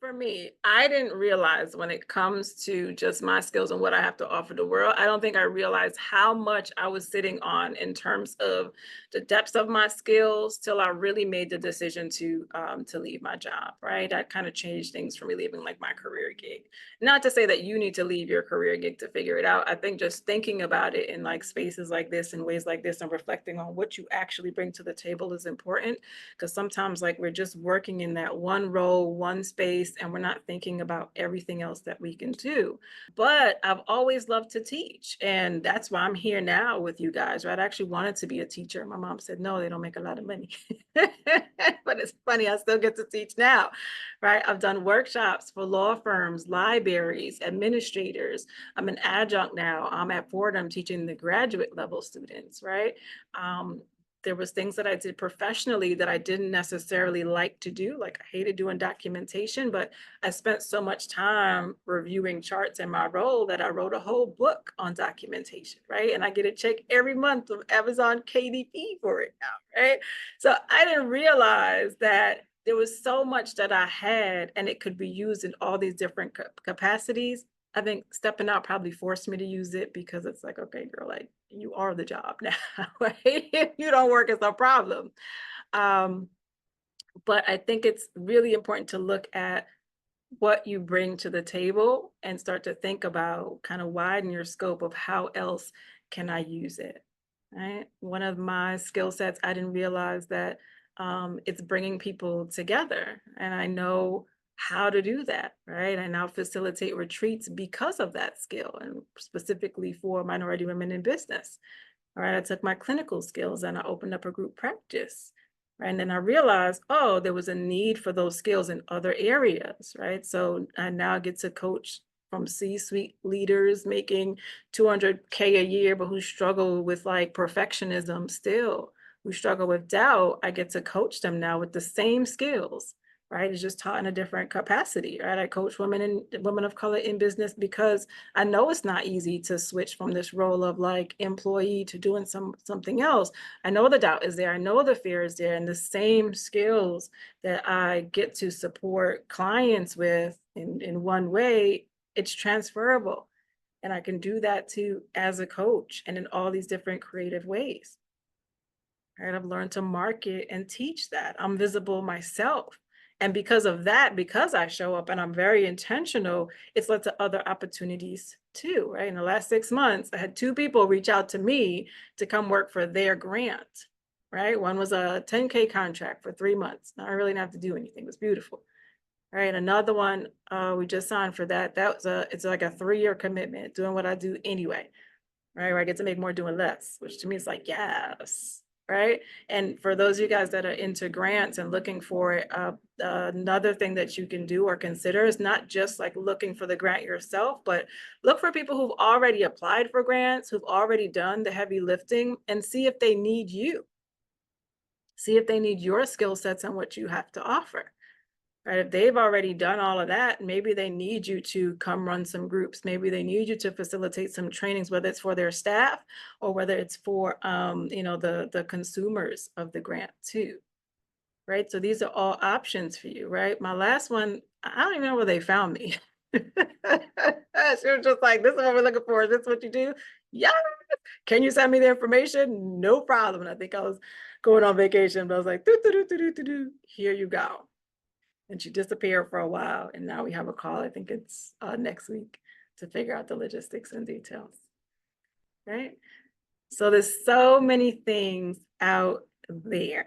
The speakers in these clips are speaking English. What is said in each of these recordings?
For me, I didn't realize when it comes to just my skills and what I have to offer the world, I don't think I realized how much I was sitting on in terms of the depths of my skills till I really made the decision to leave my job. Right, that kind of changed things for me leaving like my career gig. Not to say that you need to leave your career gig to figure it out. I think just thinking about it in like spaces like this and ways like this and reflecting on what you actually bring to the table is important because sometimes like we're just working in that one role, one space, and we're not thinking about everything else that we can do. But I've always loved to teach, and that's why I'm here now with you guys, right? I actually wanted to be a teacher. My mom said no, they don't make a lot of money. But it's funny, I still get to teach now, right? I've done workshops for law firms, libraries, administrators. I'm an adjunct now. I'm at Fordham teaching the graduate level students, right? Um, there was things that I did professionally that I didn't necessarily like to do. Like I hated doing documentation, but I spent so much time reviewing charts in my role that I wrote a whole book on documentation, right? And I get a check every month from Amazon KDP for it now, right? So I didn't realize that there was so much that I had and it could be used in all these different capacities. I think stepping out probably forced me to use it because it's like, okay, girl, like you are the job now, right? If you don't work, it's a problem. Um, but I think it's really important to look at what you bring to the table and start to think about kind of widen your scope of how else can I use it, right? One of my skill sets, I didn't realize that it's bringing people together, and I know how to do that, right? I now facilitate retreats because of that skill, and specifically for minority women in business. All right, I took my clinical skills and I opened up a group practice. Right. And then I realized, oh, there was a need for those skills in other areas. Right. So I now get to coach from C-suite leaders making 200K a year, but who struggle with like perfectionism still, who struggle with doubt. I get to coach them now with the same skills. Right. It's just taught in a different capacity. Right. I coach women of color in business because I know it's not easy to switch from this role of like employee to doing something else. I know the doubt is there. I know the fear is there, and the same skills that I get to support clients with in one way, it's transferable, and I can do that too as a coach and in all these different creative ways. Right? I've learned to market and teach that. I'm visible myself. And because of that, because I show up and I'm very intentional, it's led to other opportunities too, right? In the last 6 months, I had two people reach out to me to come work for their grant, right? One was a 10K contract for 3 months. Now I really didn't have to do anything. It was beautiful. Right. Another one we just signed for that. It's like a 3-year commitment, doing what I do anyway, right? Where I get to make more doing less, which to me is like, yes, right? And for those of you guys that are into grants and looking for it, another thing that you can do or consider is not just like looking for the grant yourself, but look for people who've already applied for grants, who've already done the heavy lifting, and see if they need you. See if they need your skill sets and what you have to offer. Right, if they've already done all of that, maybe they need you to come run some groups. Maybe they need you to facilitate some trainings, whether it's for their staff or whether it's for the consumers of the grant too. Right. So these are all options for you, right? My last one, I don't even know where they found me. She was just like, this is what we're looking for. Is this what you do? Yeah. Can you send me the information? No problem. And I think I was going on vacation, but I was like, do, do, do, do, do, do, do. Here you go. And she disappeared for a while, and now we have a call, I think it's, next week to figure out the logistics and details, right? So there's so many things out there.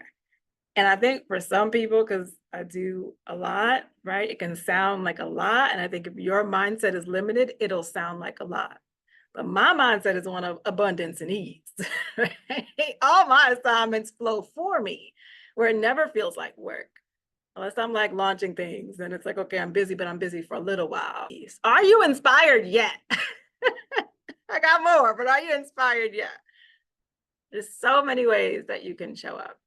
And I think for some people, because I do a lot, right, it can sound like a lot, and I think if your mindset is limited, it'll sound like a lot. But my mindset is one of abundance and ease, right? All my assignments flow for me, where it never feels like work. Unless I'm like launching things and it's like, okay, I'm busy, but I'm busy for a little while. Are you inspired yet? I got more, but are you inspired yet? There's so many ways that you can show up.